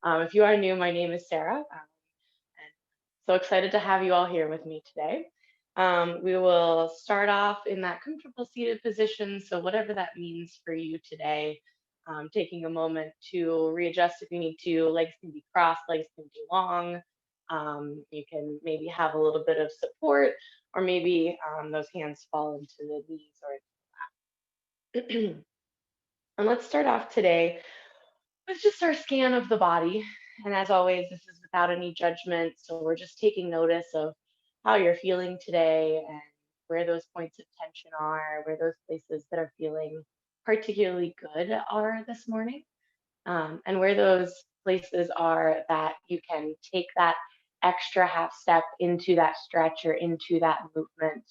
If you are new, my name is Sarah, and so excited to have you all here with me today. We will start off in that comfortable seated position, so whatever that means for you today, taking a moment to readjust if you need to. Legs can be crossed, legs can be long. You can maybe have a little bit of support, or maybe those hands fall into the knees or into the lap. And let's start off today with just our scan of the body. And as always, this is without any judgment. So we're just taking notice of how you're feeling today and where those points of tension are, where those places that are feeling particularly good are this morning, and where those places are that you can take that extra half step into that stretch or into that movement,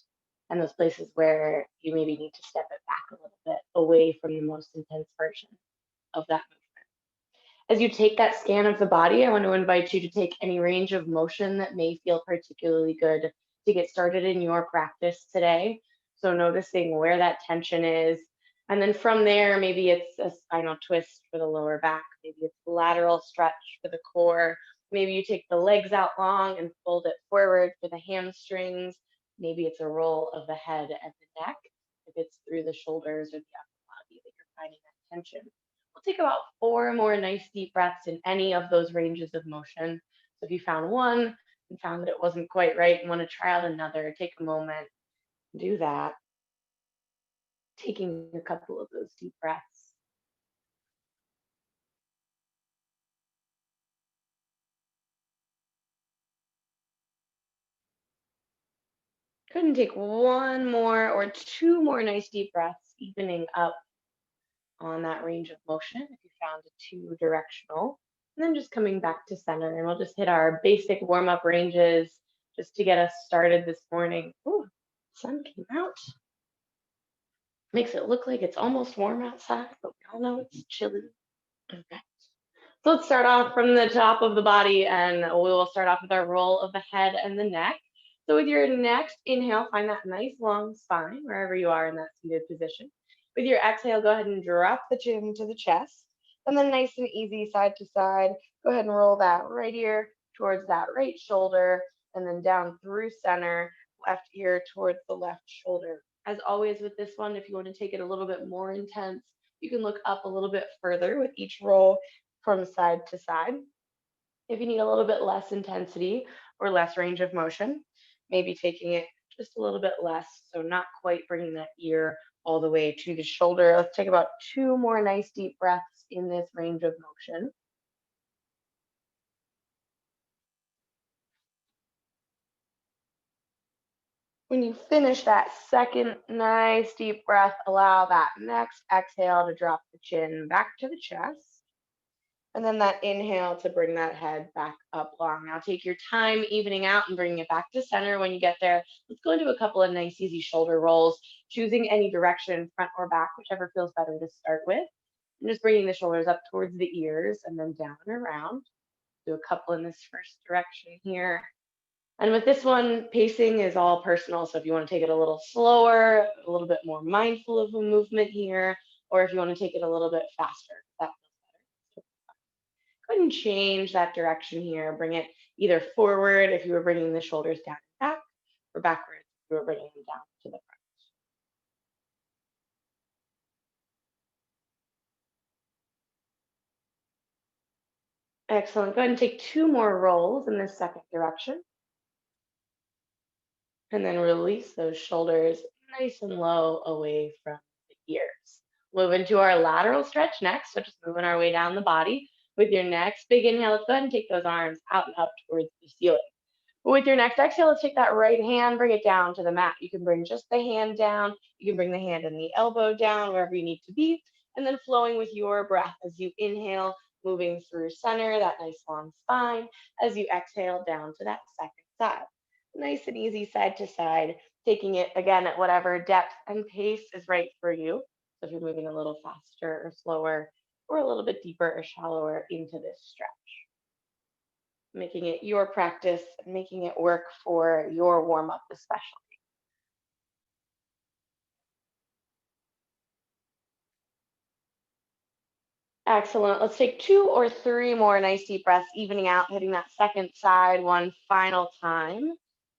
and those places where you maybe need to step it back a little bit away from the most intense version of that movement. As you take that scan of the body, I want to invite you to take any range of motion that may feel particularly good to get started in your practice today. So, noticing where that tension is. And then from there, maybe it's a spinal twist for the lower back, maybe it's a lateral stretch for the core. Maybe you take the legs out long and fold it forward for the hamstrings. Maybe it's a roll of the head and the neck if it's through the shoulders or the upper body that you're finding that tension. We'll take about 4 more nice deep breaths in any of those ranges of motion. So if you found one and found that it wasn't quite right and want to try out another, take a moment, do that, taking a couple of those deep breaths. Go ahead and take 1 more or 2 more nice deep breaths, evening up on that range of motion if you found it too directional. And then just coming back to center, and we'll just hit our basic warm up ranges just to get us started this morning. Ooh, sun came out. Makes it look like it's almost warm outside, but we all know it's chilly. Okay. So let's start off from the top of the body, and we will start off with our roll of the head and the neck. So with your next inhale, find that nice long spine wherever you are in that seated position. With your exhale, go ahead and drop the chin to the chest. And then nice and easy side to side, go ahead and roll that right ear towards that right shoulder, and then down through center, left ear towards the left shoulder. As always with this one, if you want to take it a little bit more intense, you can look up a little bit further with each roll from side to side. If you need a little bit less intensity or less range of motion, maybe taking it just a little bit less, so not quite bringing that ear all the way to the shoulder. Let's take about 2 more nice deep breaths in this range of motion. When you finish that second nice deep breath, allow that next exhale to drop the chin back to the chest. And then that inhale to bring that head back up long. Now take your time evening out and bringing it back to center when you get there. Let's go into a couple of nice easy shoulder rolls, choosing any direction, front or back, whichever feels better to start with. And just bringing the shoulders up towards the ears and then down and around. Do a couple in this first direction here. And with this one, pacing is all personal. So if you want to take it a little slower, a little bit more mindful of a movement here, or if you want to take it a little bit faster, that feels better. Go ahead and change that direction here. Bring it either forward if you were bringing the shoulders down and back, or backwards if you were bringing them down to the front. Excellent. Go ahead and take 2 more rolls in this second direction. And then release those shoulders nice and low away from the ears. Move into our lateral stretch next. So just moving our way down the body. With your next big inhale, let's go ahead and take those arms out and up towards the ceiling. With your next exhale, let's take that right hand, bring it down to the mat. You can bring just the hand down. You can bring the hand and the elbow down wherever you need to be. And then flowing with your breath as you inhale, moving through center, that nice long spine. As you exhale down to that second side. Nice and easy side to side, taking it again at whatever depth and pace is right for you. So if you're moving a little faster or slower, or a little bit deeper or shallower into this stretch, making it your practice, making it work for your warm up, especially. Excellent. Let's take 2 or 3 more nice deep breaths, evening out, hitting that second side one final time.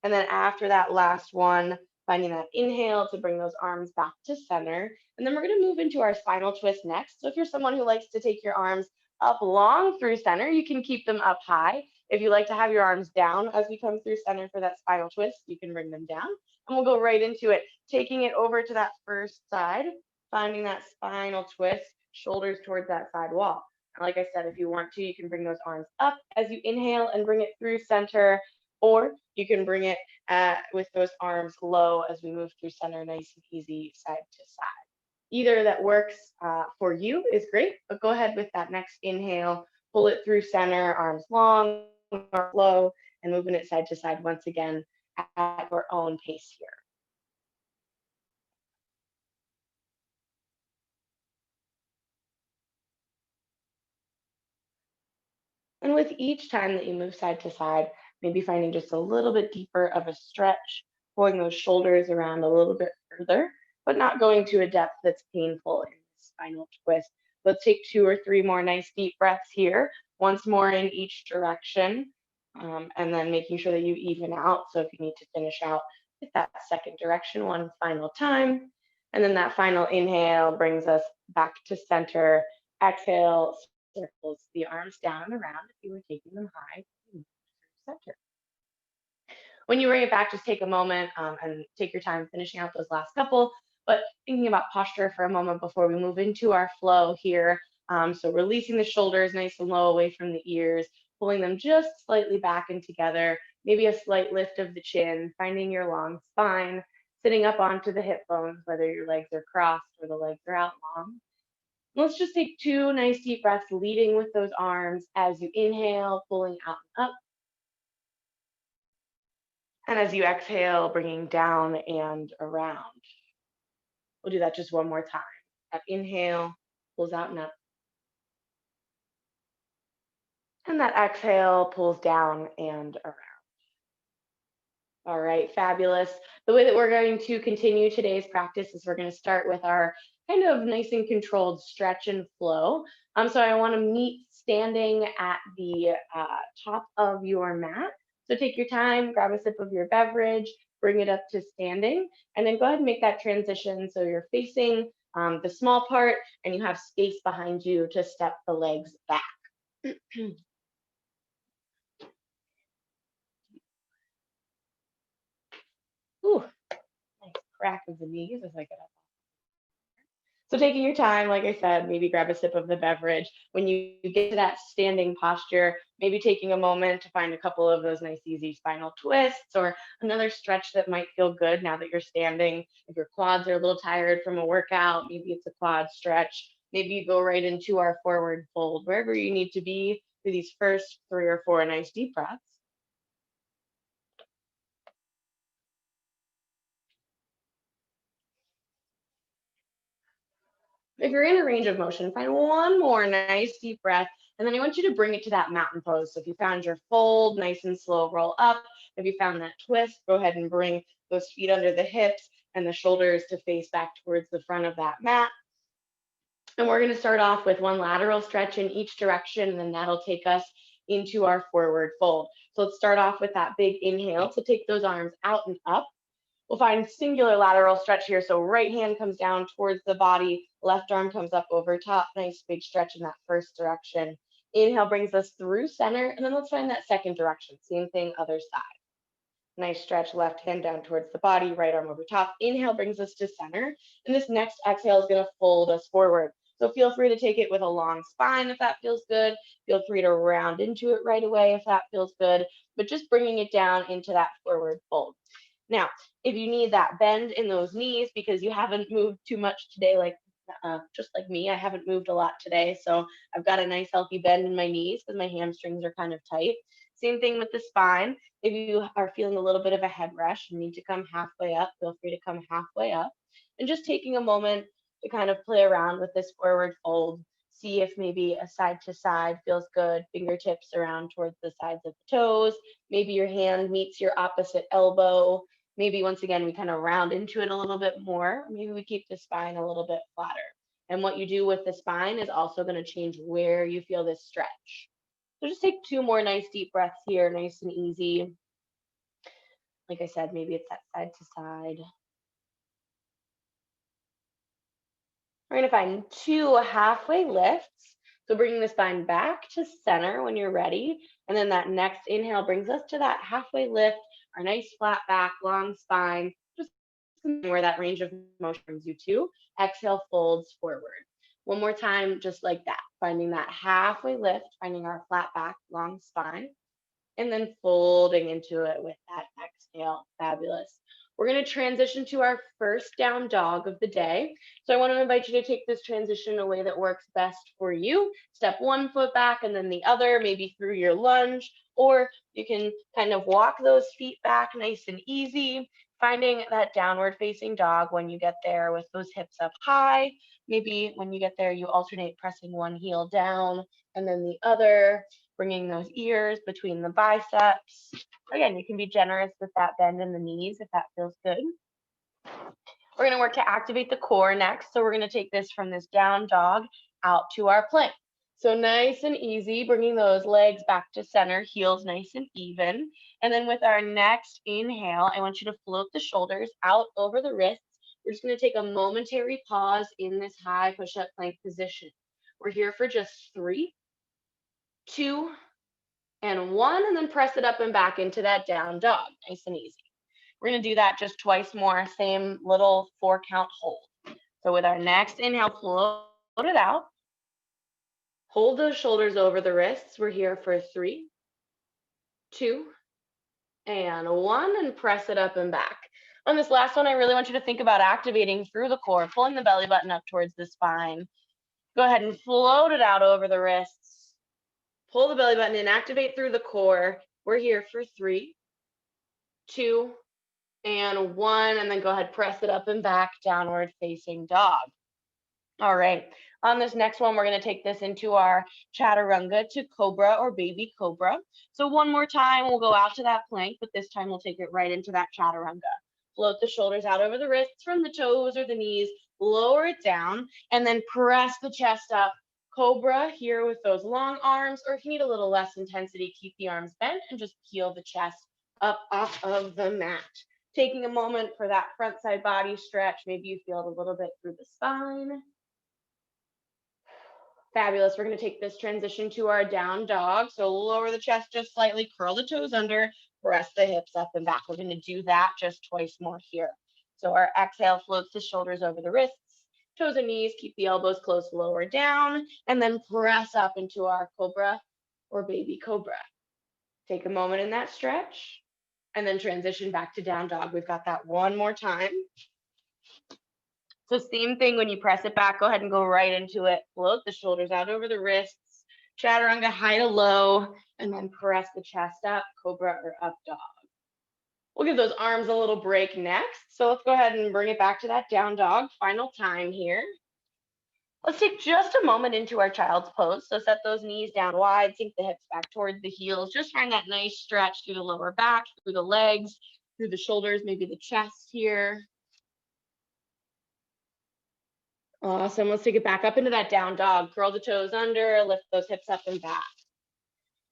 And then after that last one, finding that inhale to bring those arms back to center. And then we're going to move into our spinal twist next. So if you're someone who likes to take your arms up long through center, you can keep them up high. If you like to have your arms down as we come through center for that spinal twist, you can bring them down. And we'll go right into it, taking it over to that first side, finding that spinal twist, shoulders towards that side wall. And like I said, if you want to, you can bring those arms up as you inhale and bring it through center, or you can bring it with those arms low as we move through center, nice and easy, side to side. Either that works for you is great, but go ahead with that next inhale, pull it through center, arms long or low, and moving it side to side once again at your own pace here. And with each time that you move side to side, maybe finding just a little bit deeper of a stretch, pulling those shoulders around a little bit further, but not going to a depth that's painful in the spinal twist. Let's take 2 or 3 more nice deep breaths here, once more in each direction, and then making sure that you even out. So if you need to finish out with that second direction one final time, and then that final inhale brings us back to center. Exhale, circles the arms down and around if you were taking them high. Center. When you bring it back, just take a moment and take your time finishing out those last couple, but thinking about posture for a moment before we move into our flow here. So releasing the shoulders nice and low away from the ears, pulling them just slightly back and together, maybe a slight lift of the chin, finding your long spine, sitting up onto the hip bones, whether your legs are crossed or the legs are out long. Let's just take 2 nice deep breaths, leading with those arms as you inhale, pulling out and up. And as you exhale, bringing down and around. We'll do that just one more time. That inhale pulls out and up. And that exhale pulls down and around. All right, fabulous. The way that we're going to continue today's practice is we're going to start with our kind of nice and controlled stretch and flow. So I want to meet standing at the top of your mat. So take your time, grab a sip of your beverage, bring it up to standing, and then go ahead and make that transition so you're facing the small part and you have space behind you to step the legs back. Ooh, nice crack of the knees as I get up. So taking your time, like I said, maybe grab a sip of the beverage. When you get to that standing posture, maybe taking a moment to find a couple of those nice, easy spinal twists or another stretch that might feel good now that you're standing. If your quads are a little tired from a workout, maybe it's a quad stretch. Maybe you go right into our forward fold, wherever you need to be for these first 3 or 4 nice deep breaths. If you're in a range of motion, find one more nice deep breath. And then I want you to bring it to that mountain pose. So if you found your fold, nice and slow, roll up. If you found that twist, go ahead and bring those feet under the hips and the shoulders to face back towards the front of that mat. And we're going to start off with one lateral stretch in each direction, and then that'll take us into our forward fold. So let's start off with that big inhale. So take those arms out and up. We'll find singular lateral stretch here. So right hand comes down towards the body, left arm comes up over top. Nice big stretch in that first direction. Inhale brings us through center, and then let's find that second direction. Same thing, other side. Nice stretch, left hand down towards the body, right arm over top. Inhale brings us to center, and this next exhale is going to fold us forward. So feel free to take it with a long spine if that feels good. Feel free to round into it right away if that feels good, but just bringing it down into that forward fold. Now, if you need that bend in those knees because you haven't moved too much today, like just like me, I haven't moved a lot today. So I've got a nice healthy bend in my knees because my hamstrings are kind of tight. Same thing with the spine. If you are feeling a little bit of a head rush and need to come halfway up, feel free to come halfway up. And just taking a moment to kind of play around with this forward fold. See if maybe a side to side feels good, fingertips around towards the sides of the toes. Maybe your hand meets your opposite elbow. Maybe once again, we kind of round into it a little bit more. Maybe we keep the spine a little bit flatter. And what you do with the spine is also going to change where you feel this stretch. So just take 2 more nice deep breaths here, nice and easy. Like I said, maybe it's that side to side. We're going to find 2 halfway lifts. So bringing the spine back to center when you're ready. And then that next inhale brings us to that halfway lift, our nice flat back, long spine, just where that range of motion brings you to. Exhale, folds forward. One more time, just like that, finding that halfway lift, finding our flat back, long spine, and then folding into it with that exhale. Fabulous. We're going to transition to our first down dog of the day. So I want to invite you to take this transition in a way that works best for you. Step 1 foot back and then the other, maybe through your lunge, or you can kind of walk those feet back nice and easy, finding that downward facing dog when you get there with those hips up high. Maybe when you get there, you alternate pressing one heel down and then the other, bringing those ears between the biceps. Again, you can be generous with that bend in the knees if that feels good. We're going to work to activate the core next. So we're going to take this from this down dog out to our plank. So nice and easy, bringing those legs back to center, heels nice and even. And then with our next inhale, I want you to float the shoulders out over the wrists. We're just going to take a momentary pause in this high push-up plank position. We're here for just 3, 2, and 1, and then press it up and back into that down dog, nice and easy. We're going to do that just twice more, same little 4 count hold. So with our next inhale, float it out. Hold those shoulders over the wrists. We're here for 3, 2, and 1, and press it up and back. On this last one, I really want you to think about activating through the core, pulling the belly button up towards the spine. Go ahead and float it out over the wrists. Pull the belly button in, activate through the core. We're here for 3, 2, and 1, and then go ahead, press it up and back, downward facing dog. All right, on this next one, we're going to take this into our chaturanga to cobra or baby cobra. So one more time, we'll go out to that plank, but this time we'll take it right into that chaturanga. Float the shoulders out over the wrists from the toes or the knees, lower it down, and then press the chest up. Cobra here with those long arms, or if you need a little less intensity, keep the arms bent and just peel the chest up off of the mat. Taking a moment for that front side body stretch. Maybe you feel it a little bit through the spine. Fabulous. We're going to take this transition to our down dog. So lower the chest just slightly, curl the toes under, press the hips up and back. We're going to do that just twice more here. So our exhale floats the shoulders over the wrists, toes and knees, keep the elbows close, lower down, and then press up into our cobra or baby cobra. Take a moment in that stretch and then transition back to down dog. We've got that one more time. So same thing, when you press it back, go ahead and go right into it. Float the shoulders out over the wrists, chaturanga high to low, and then press the chest up, cobra or up dog. We'll give those arms a little break next. So let's go ahead and bring it back to that down dog. Final time here. Let's take just a moment into our child's pose. So set those knees down wide, sink the hips back towards the heels. Just find that nice stretch through the lower back, through the legs, through the shoulders, maybe the chest here. Awesome. Let's take it back up into that down dog. Curl the toes under, lift those hips up and back.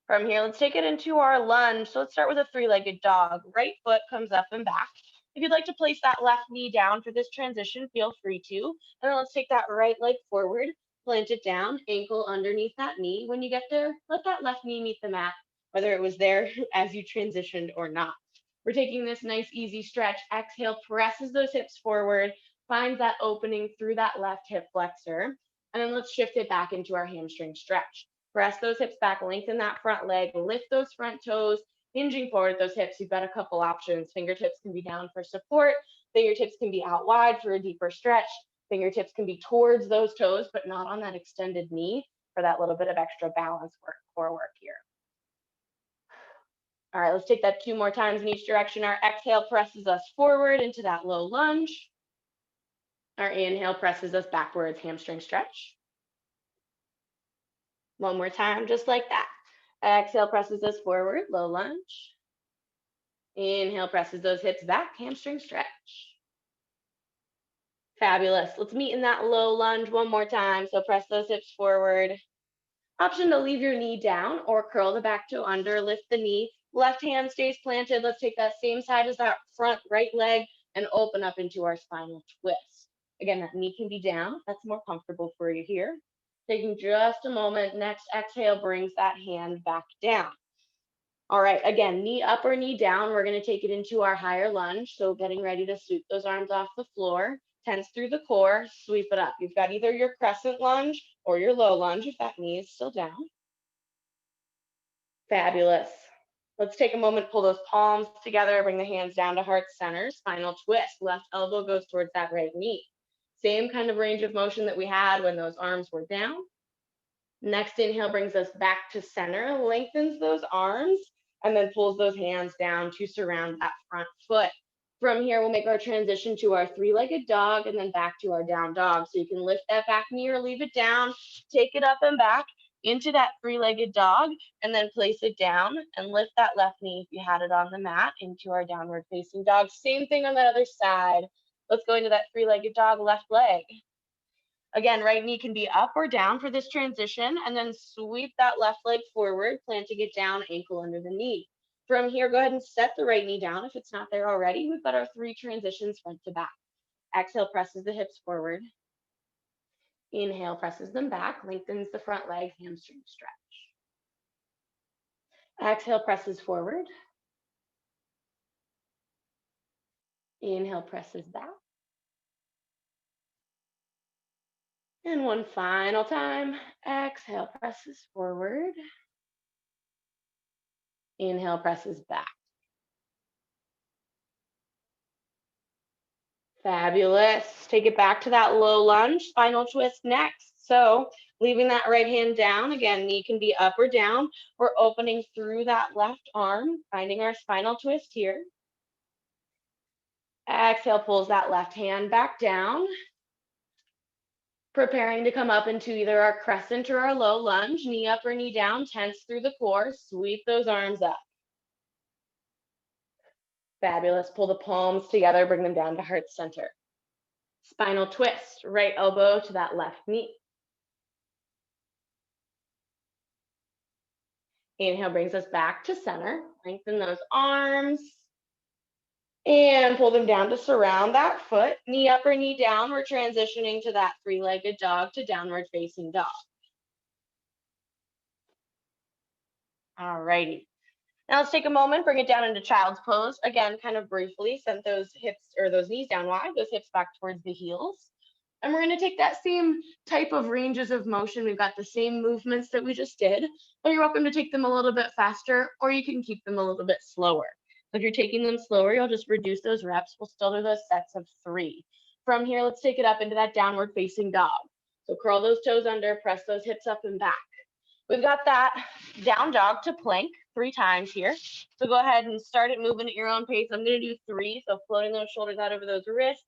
From here, let's take it into our lunge. So let's start with a 3-legged dog. Right foot comes up and back. If you'd like to place that left knee down for this transition, feel free to. And then let's take that right leg forward, plant it down, ankle underneath that knee. When you get there, let that left knee meet the mat, whether it was there as you transitioned or not. We're taking this nice, easy stretch. Exhale, presses those hips forward, finds that opening through that left hip flexor. And then let's shift it back into our hamstring stretch. Press those hips back, lengthen that front leg, lift those front toes, hinging forward those hips. You've got a couple options. Fingertips can be down for support. Fingertips can be out wide for a deeper stretch. Fingertips can be towards those toes, but not on that extended knee for that little bit of extra balance work, core work here. All right, let's take that 2 more times in each direction. Our exhale presses us forward into that low lunge. Our inhale presses us backwards, hamstring stretch. One more time, just like that. Exhale presses us forward, low lunge. Inhale presses those hips back, hamstring stretch. Fabulous. Let's meet in that low lunge one more time. So press those hips forward. Option to leave your knee down or curl the back toe under, lift the knee. Left hand stays planted. Let's take that same side as that front right leg and open up into our spinal twist. Again, that knee can be down. If that's more comfortable for you here. Taking just a moment. Next exhale brings that hand back down. All right, again, knee up or knee down. We're going to take it into our higher lunge. So getting ready to sweep those arms off the floor. Tense through the core, sweep it up. You've got either your crescent lunge or your low lunge if that knee is still down. Fabulous. Let's take a moment, pull those palms together, bring the hands down to heart center, spinal twist. Left elbow goes towards that right knee. Same kind of range of motion that we had when those arms were down. Next inhale brings us back to center, lengthens those arms, and then pulls those hands down to surround that front foot. From here, we'll make our transition to our three-legged dog and then back to our down dog. So you can lift that back knee or leave it down, take it up and back into that three-legged dog, and then place it down and lift that left knee if you had it on the mat into our downward facing dog. Same thing on the other side. Let's go into that three-legged dog, left leg. Again, right knee can be up or down for this transition, and then sweep that left leg forward, planting it down, ankle under the knee. From here, go ahead and set the right knee down if it's not there already. We've got our 3 transitions front to back. Exhale, presses the hips forward. Inhale, presses them back, lengthens the front leg, hamstring stretch. Exhale, presses forward. Inhale, presses back. And one final time. Exhale, presses forward. Inhale, presses back. Fabulous. Take it back to that low lunge, spinal twist next. So leaving that right hand down, again, knee can be up or down. We're opening through that left arm, finding our spinal twist here. Exhale, pulls that left hand back down. Preparing to come up into either our crescent or our low lunge, knee up or knee down, tense through the core, sweep those arms up. Fabulous. Pull the palms together, bring them down to heart center. Spinal twist, right elbow to that left knee. Inhale brings us back to center. Lengthen those arms. And pull them down to surround that foot. Knee up or knee down. We're transitioning to that three-legged dog to downward facing dog. All righty. Now let's take a moment, bring it down into child's pose. Again, kind of briefly, send those hips or those knees down wide, those hips back towards the heels. And we're going to take that same type of ranges of motion. We've got the same movements that we just did, but you're welcome to take them a little bit faster, or you can keep them a little bit slower. So if you're taking them slower, you'll just reduce those reps. We'll still do those sets of 3. From here, let's take it up into that downward facing dog. So curl those toes under, press those hips up and back. We've got that down dog to plank 3 times here. So go ahead and start it moving at your own pace. I'm going to do 3. So floating those shoulders out over those wrists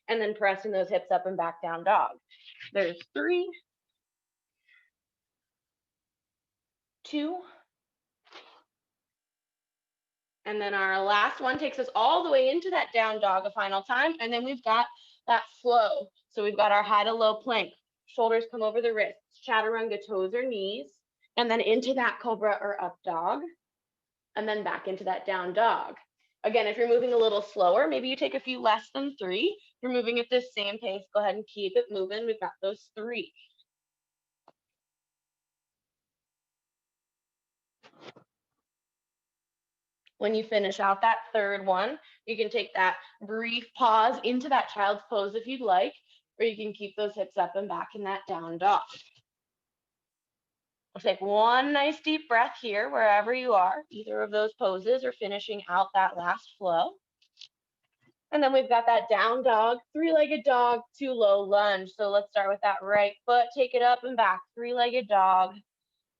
and then pressing those hips up and back, down dog. There's 3, 2, and then our last one takes us all the way into that down dog a final time. And then we've got that flow. So we've got our high to low plank. Shoulders come over the wrists, chaturanga, toes or knees, and then into that cobra or up dog, and then back into that down dog. Again, if you're moving a little slower, maybe you take a few less than 3. If you're moving at this same pace, go ahead and keep it moving. We've got those 3. When you finish out that third one, you can take that brief pause into that child's pose if you'd like, or you can keep those hips up and back in that down dog. We'll take one nice deep breath here, wherever you are, either of those poses, or finishing out that last flow. And then we've got that down dog, 3-legged dog to low lunge. So let's start with that right foot, take it up and back, 3-legged dog.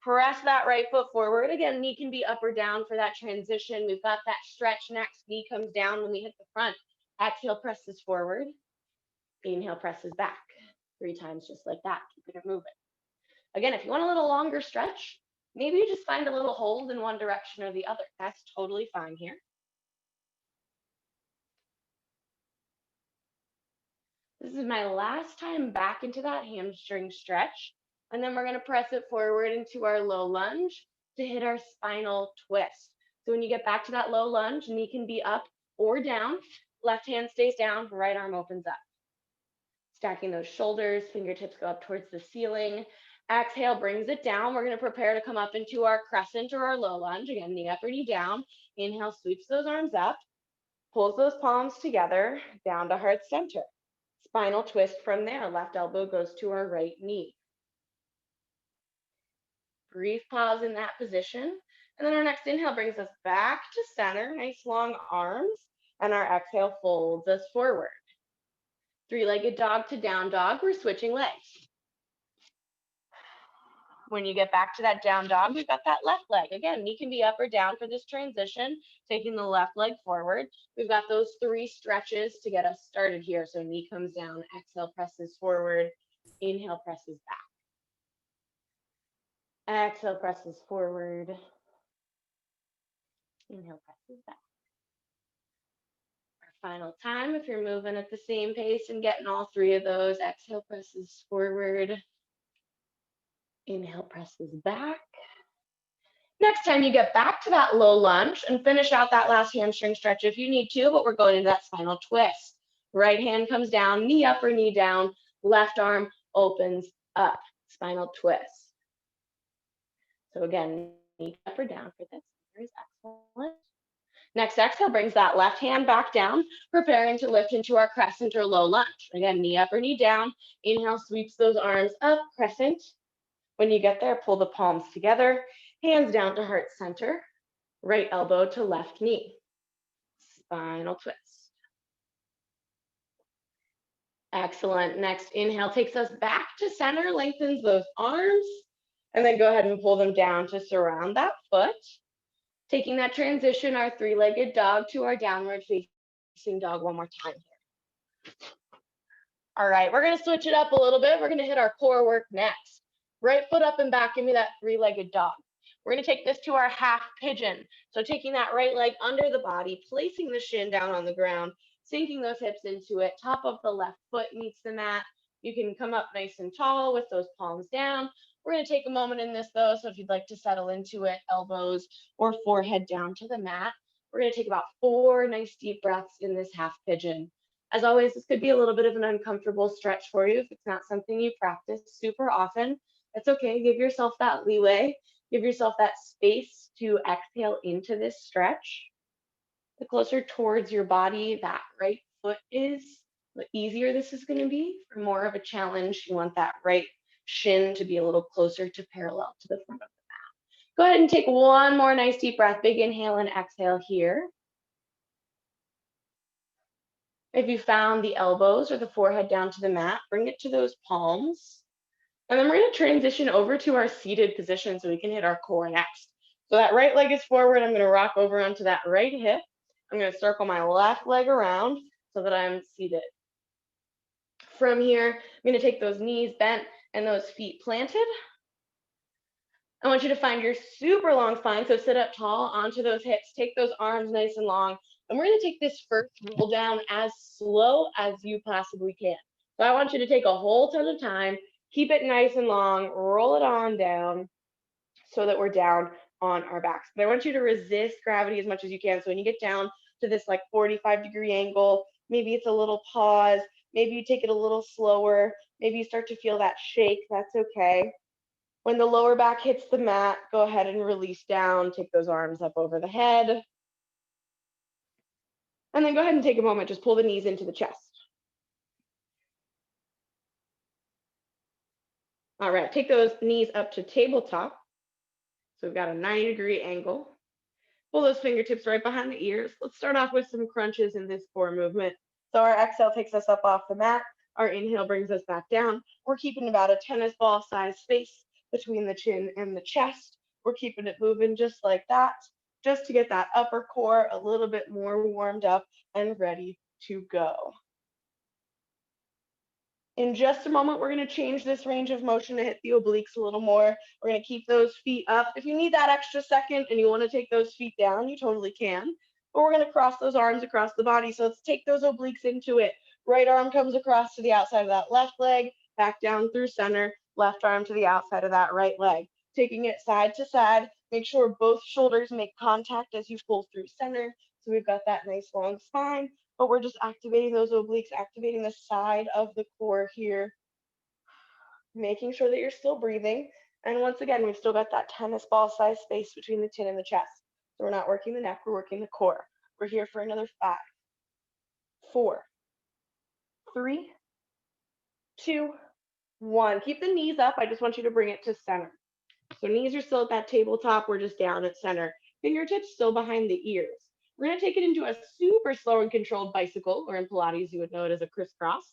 Press that right foot forward. Again, knee can be up or down for that transition. We've got that stretch next. Knee comes down when we hit the front. Exhale, presses forward. Inhale, presses back. 3 times just like that. Keep it moving. Again, if you want a little longer stretch, maybe you just find a little hold in one direction or the other. That's totally fine here. This is my last time back into that hamstring stretch. And then we're going to press it forward into our low lunge to hit our spinal twist. So when you get back to that low lunge, knee can be up or down. Left hand stays down, right arm opens up. Stacking those shoulders, fingertips go up towards the ceiling. Exhale brings it down. We're going to prepare to come up into our crescent or our low lunge. Again, knee up or knee down. Inhale, sweeps those arms up, pulls those palms together, down to heart center. Spinal twist from there. Left elbow goes to our right knee. Brief pause in that position. And then our next inhale brings us back to center. Nice long arms. And our exhale folds us forward. Three-legged dog to down dog. We're switching legs. When you get back to that down dog, we've got that left leg. Again, knee can be up or down for this transition, taking the left leg forward. We've got those 3 stretches to get us started here. So knee comes down, exhale presses forward, inhale presses back. Exhale presses forward, inhale presses back. Our final time, if you're moving at the same pace and getting all 3 of those, exhale presses forward, inhale presses back. Next time you get back to that low lunge and finish out that last hamstring stretch if you need to, but we're going into that spinal twist. Right hand comes down, knee up or knee down, left arm opens up, spinal twist. So again, knee up or down for this. Here's excellent. Next exhale brings that left hand back down, preparing to lift into our crescent or low lunge. Again, knee up or knee down. Inhale, sweeps those arms up, crescent. When you get there, pull the palms together, hands down to heart center, right elbow to left knee. Spinal twist. Excellent. Next inhale takes us back to center, lengthens those arms, and then go ahead and pull them down to surround that foot. Taking that transition, our 3-legged dog to our downward facing dog one more time here. All right, we're gonna switch it up a little bit. We're gonna hit our core work next. Right foot up and back, give me that 3-legged dog. We're gonna take this to our half pigeon. So taking that right leg under the body, placing the shin down on the ground, sinking those hips into it, top of the left foot meets the mat. You can come up nice and tall with those palms down. We're gonna take a moment in this though, so if you'd like to settle into it, elbows or forehead down to the mat. We're gonna take about 4 nice deep breaths in this half pigeon. As always, this could be a little bit of an uncomfortable stretch for you if it's not something you practice super often. That's okay. Give yourself that leeway. Give yourself that space to exhale into this stretch. The closer towards your body that right foot is, the easier this is going to be. For more of a challenge, you want that right shin to be a little closer to parallel to the front of the mat. Go ahead and take one more nice deep breath. Big inhale and exhale here. If you found the elbows or the forehead down to the mat, bring it to those palms. And then we're going to transition over to our seated position so we can hit our core next. So that right leg is forward. I'm going to rock over onto that right hip. I'm going to circle my left leg around so that I'm seated. From here, I'm going to take those knees bent and those feet planted. I want you to find your super long spine. So sit up tall onto those hips. Take those arms nice and long. And we're going to take this first roll down as slow as you possibly can. So I want you to take a whole ton of time. Keep it nice and long. Roll it on down so that we're down on our backs. But I want you to resist gravity as much as you can. So when you get down to this like 45-degree angle, maybe it's a little pause. Maybe you take it a little slower. Maybe you start to feel that shake. That's okay. When the lower back hits the mat, go ahead and release down. Take those arms up over the head. And then go ahead and take a moment. Just pull the knees into the chest. All right, take those knees up to tabletop. So we've got a 90-degree angle. Pull those fingertips right behind the ears. Let's start off with some crunches in this core movement. So our exhale takes us up off the mat. Our inhale brings us back down. We're keeping about a tennis ball size space between the chin and the chest. We're keeping it moving just like that, just to get that upper core a little bit more warmed up and ready to go. In just a moment, we're going to change this range of motion to hit the obliques a little more. We're going to keep those feet up. If you need that extra second and you want to take those feet down, you totally can. But we're going to cross those arms across the body. So let's take those obliques into it. Right arm comes across to the outside of that left leg, back down through center, left arm to the outside of that right leg. Taking it side to side, make sure both shoulders make contact as you pull through center. So we've got that nice long spine, but we're just activating those obliques, activating the side of the core here, making sure that you're still breathing. And once again, we've still got that tennis ball size space between the chin and the chest. So we're not working the neck, we're working the core. We're here for another 5, 4, 3, 2, 1. Keep the knees up. I just want you to bring it to center. So knees are still at that tabletop. We're just down at center. Fingertips still behind the ears. We're going to take it into a super slow and controlled bicycle, or in Pilates, you would know it as a crisscross.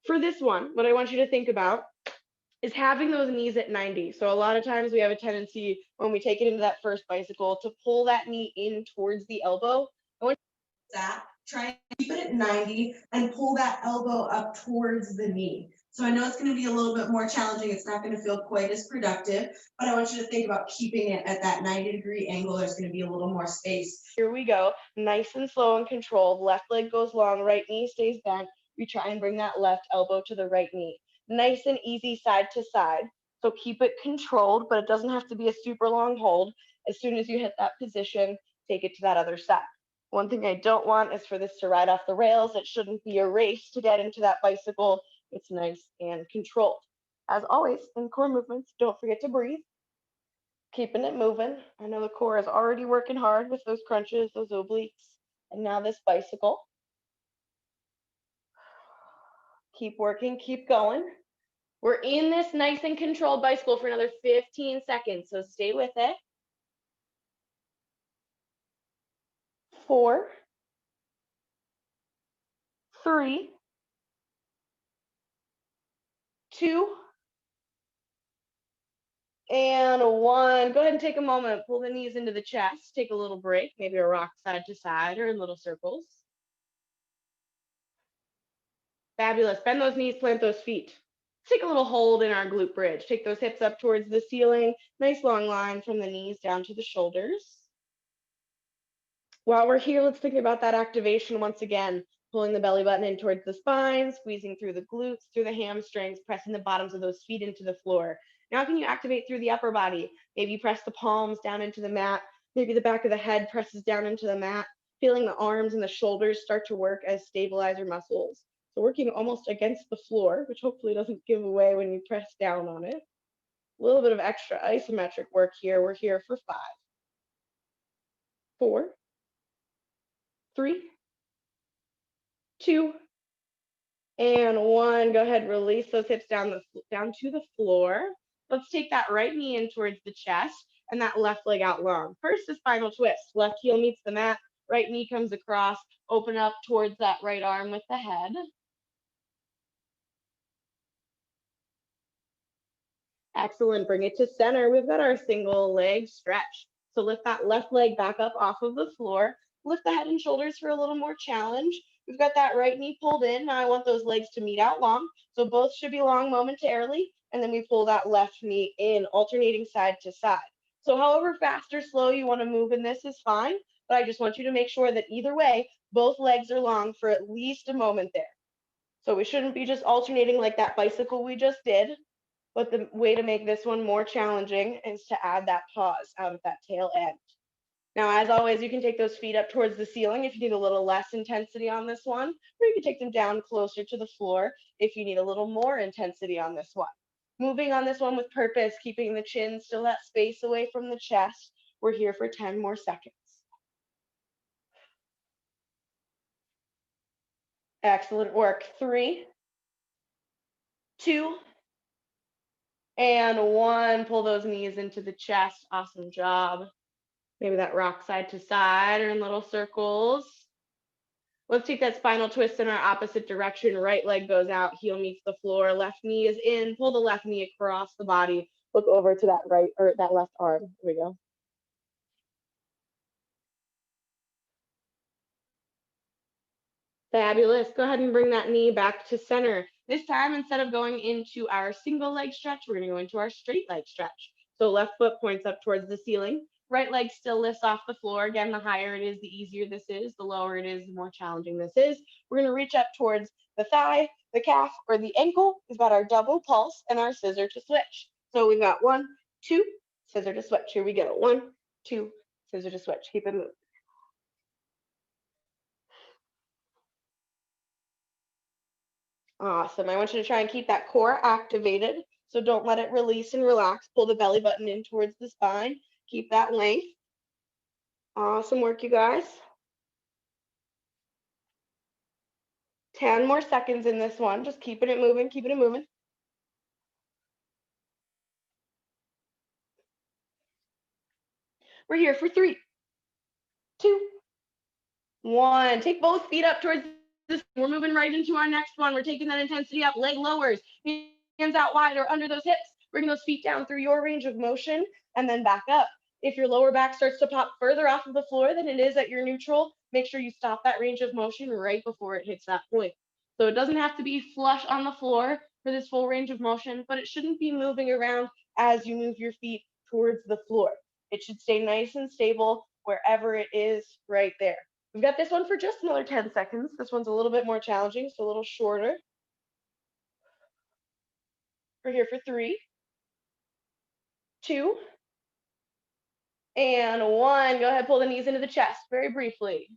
For this one, what I want you to think about is having those knees at 90. So a lot of times we have a tendency when we take it into that first bicycle to pull that knee in towards the elbow. I want that, try and keep it at 90 and pull that elbow up towards the knee. So I know it's going to be a little bit more challenging. It's not going to feel quite as productive, but I want you to think about keeping it at that 90-degree angle. There's going to be a little more space. Here we go. Nice and slow and controlled. Left leg goes long, right knee stays bent. We try and bring that left elbow to the right knee. Nice and easy side to side. So keep it controlled, but it doesn't have to be a super long hold. As soon as you hit that position, take it to that other side. One thing I don't want is for this to ride off the rails. It shouldn't be a race to get into that bicycle. It's nice and controlled. As always, in core movements, don't forget to breathe. Keeping it moving. I know the core is already working hard with those crunches, those obliques, and now this bicycle. Keep working, keep going. We're in this nice and controlled bicycle for another 15 seconds, so stay with it. 4, 3, 2, and 1. Go ahead and take a moment. Pull the knees into the chest. Take a little break, maybe a rock side to side or in little circles. Fabulous. Bend those knees, plant those feet. Take a little hold in our glute bridge. Take those hips up towards the ceiling. Nice long line from the knees down to the shoulders. While we're here, let's think about that activation once again. Pulling the belly button in towards the spine, squeezing through the glutes, through the hamstrings, pressing the bottoms of those feet into the floor. Now can you activate through the upper body? Maybe press the palms down into the mat. Maybe the back of the head presses down into the mat. Feeling the arms and the shoulders start to work as stabilizer muscles. So working almost against the floor, which hopefully doesn't give away when you press down on it. A little bit of extra isometric work here. We're here for 5, 4, 3, 2, and 1. Go ahead, release those hips down to the floor. Let's take that right knee in towards the chest and that left leg out long. First is spinal twist. Left heel meets the mat, right knee comes across, open up towards that right arm with the head. Excellent. Bring it to center. We've got our single leg stretch. So lift that left leg back up off of the floor. Lift the head and shoulders for a little more challenge. We've got that right knee pulled in. Now I want those legs to meet out long. So both should be long momentarily. And then we pull that left knee in, alternating side to side. So however fast or slow you want to move in this is fine. But I just want you to make sure that either way, both legs are long for at least a moment there. So we shouldn't be just alternating like that bicycle we just did. But the way to make this one more challenging is to add that pause out of that tail end. Now, as always, you can take those feet up towards the ceiling if you need a little less intensity on this one, or you can take them down closer to the floor if you need a little more intensity on this one. Moving on this one with purpose, keeping the chin still that space away from the chest. We're here for 10 more seconds. Excellent work. 3, 2, and 1. Pull those knees into the chest. Awesome job. Maybe that rock side to side or in little circles. Let's take that spinal twist in our opposite direction. Right leg goes out, heel meets the floor, left knee is in. Pull the left knee across the body. Look over to that right or that left arm. Here we go. Fabulous. Go ahead and bring that knee back to center. This time, instead of going into our single leg stretch, we're going to go into our straight leg stretch. So left foot points up towards the ceiling. Right leg still lifts off the floor. Again, the higher it is, the easier this is. The lower it is, the more challenging this is. We're going to reach up towards the thigh, the calf, or the ankle. We've got our double pulse and our scissor to switch. So we've got 1, 2, scissor to switch. Here we go. 1, 2, scissor to switch. Keep it moving. Awesome. I want you to try and keep that core activated. So don't let it release and relax. Pull the belly button in towards the spine. Keep that length. Awesome work, you guys. 10 more seconds in this one. Just keeping it moving, keeping it moving. We're here for 3, 2, 1. Take both feet up towards this. We're moving right into our next one. We're taking that intensity up. Leg lowers. Hands out wide or under those hips. Bring those feet down through your range of motion and then back up. If your lower back starts to pop further off of the floor than it is at your neutral, make sure you stop that range of motion right before it hits that point. So it doesn't have to be flush on the floor for this full range of motion, but it shouldn't be moving around as you move your feet towards the floor. It should stay nice and stable wherever it is right there. We've got this one for just another 10 seconds. This one's a little bit more challenging, so a little shorter. We're here for 3, 2, and 1. Go ahead, pull the knees into the chest very briefly.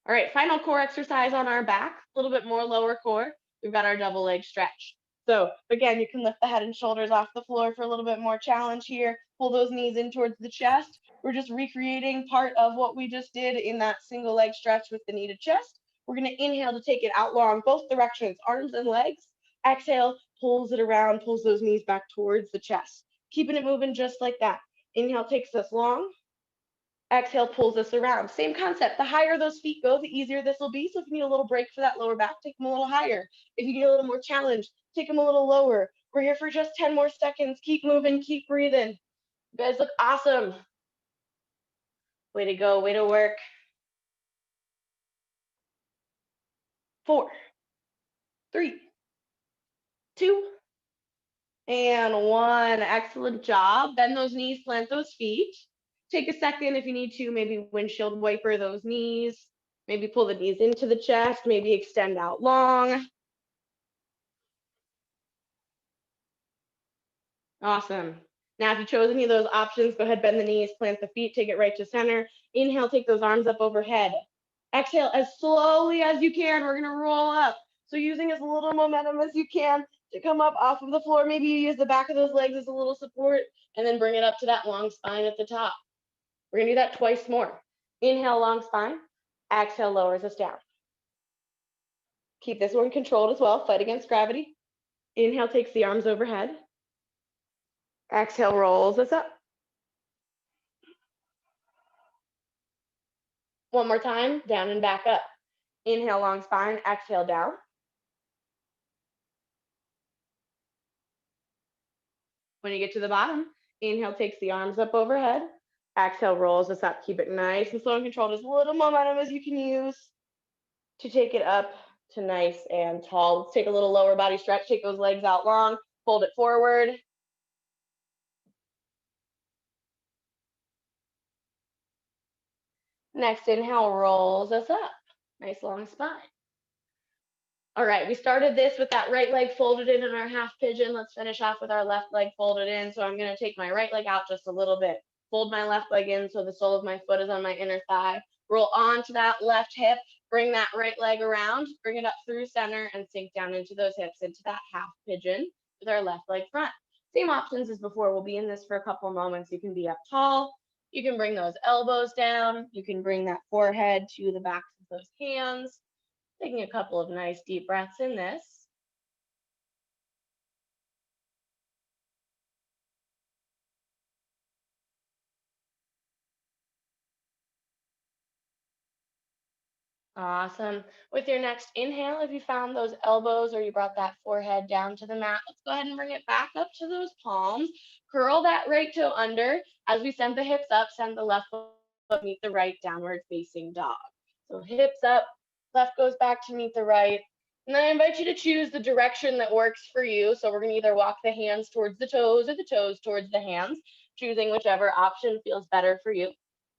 All right, final core exercise on our back, a little bit more lower core. We've got our double leg stretch. So again, you can lift the head and shoulders off the floor for a little bit more challenge here. Pull those knees in towards the chest. We're just recreating part of what we just did in that single leg stretch with the knee to chest. We're going to inhale to take it out long, both directions, arms and legs. Exhale, pulls it around, pulls those knees back towards the chest. Keeping it moving just like that. Inhale takes us long. Exhale pulls us around. Same concept. The higher those feet go, the easier this will be. So if you need a little break for that lower back, take them a little higher. If you need a little more challenge, take them a little lower. We're here for just 10 more seconds. Keep moving, keep breathing. You guys look awesome. Way to go, way to work. 4, 3, 2, and 1. Excellent job. Bend those knees, plant those feet. Take a second if you need to, maybe windshield wiper those knees. Maybe pull the knees into the chest, maybe extend out long. Awesome. Now, if you chose any of those options, go ahead, bend the knees, plant the feet, take it right to center. Inhale, take those arms up overhead. Exhale as slowly as you can. We're gonna roll up. So using as little momentum as you can to come up off of the floor. Maybe you use the back of those legs as a little support and then bring it up to that long spine at the top. We're gonna do that twice more. Inhale, long spine. Exhale, lowers us down. Keep this one controlled as well. Fight against gravity. Inhale takes the arms overhead. Exhale rolls us up. One more time, down and back up. Inhale, long spine. Exhale, down. When you get to the bottom, inhale takes the arms up overhead. Exhale rolls us up. Keep it nice and slow and controlled. As little momentum as you can use to take it up to nice and tall. Let's take a little lower body stretch. Take those legs out long. Fold it forward. Next inhale rolls us up. Nice long spine. All right, we started this with that right leg folded in our half pigeon. Let's finish off with our left leg folded in. So I'm gonna take my right leg out just a little bit. Fold my left leg in so the sole of my foot is on my inner thigh. Roll onto that left hip. Bring that right leg around. Bring it up through center and sink down into those hips, into that half pigeon with our left leg front. Same options as before. We'll be in this for a couple moments. You can be up tall. You can bring those elbows down. You can bring that forehead to the backs of those hands. Taking a couple of nice deep breaths in this. Awesome. With your next inhale, if you found those elbows or you brought that forehead down to the mat, let's go ahead and bring it back up to those palms. Curl that right toe under. As we send the hips up, send the left foot meet the right, downward facing dog. So hips up, left goes back to meet the right. And then I invite you to choose the direction that works for you. So we're going to either walk the hands towards the toes or the toes towards the hands. choosing whichever option feels better for you.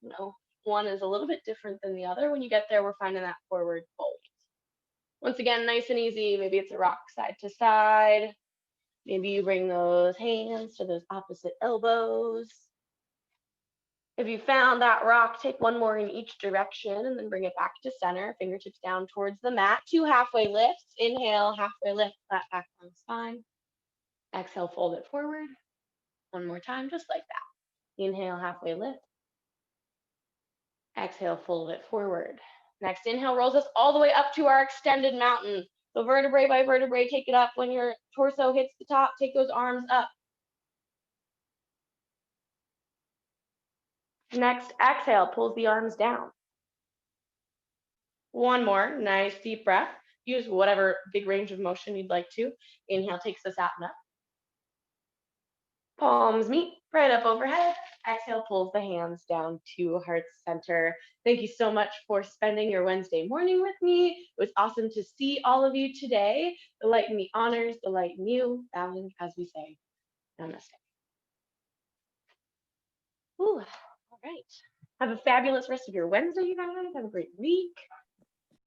You know, one is a little bit different than the other. When you get there, we're finding that forward fold. Once again, nice and easy. Maybe it's a rock side to side. Maybe you bring those hands to those opposite elbows. If you found that rock, take one more in each direction and then bring it back to center. Fingertips down towards the mat. 2 halfway lifts. Inhale, halfway lift, flat back on the spine. Exhale, fold it forward. One more time, just like that. Inhale, halfway lift. Exhale, fold it forward. Next inhale rolls us all the way up to our extended mountain. So vertebrae by vertebrae, take it up. When your torso hits the top, take those arms up. Next exhale, pulls the arms down. One more, nice deep breath. Use whatever big range of motion you'd like to. Inhale takes us out and up. Palms meet right up overhead. Exhale pulls the hands down to heart center. Thank you so much for spending your Wednesday morning with me. It was awesome to see all of you today. The light in me honors the light in you, bowing as we say namaste. Ooh, all right. Have a fabulous rest of your Wednesday, you guys. Have a great week.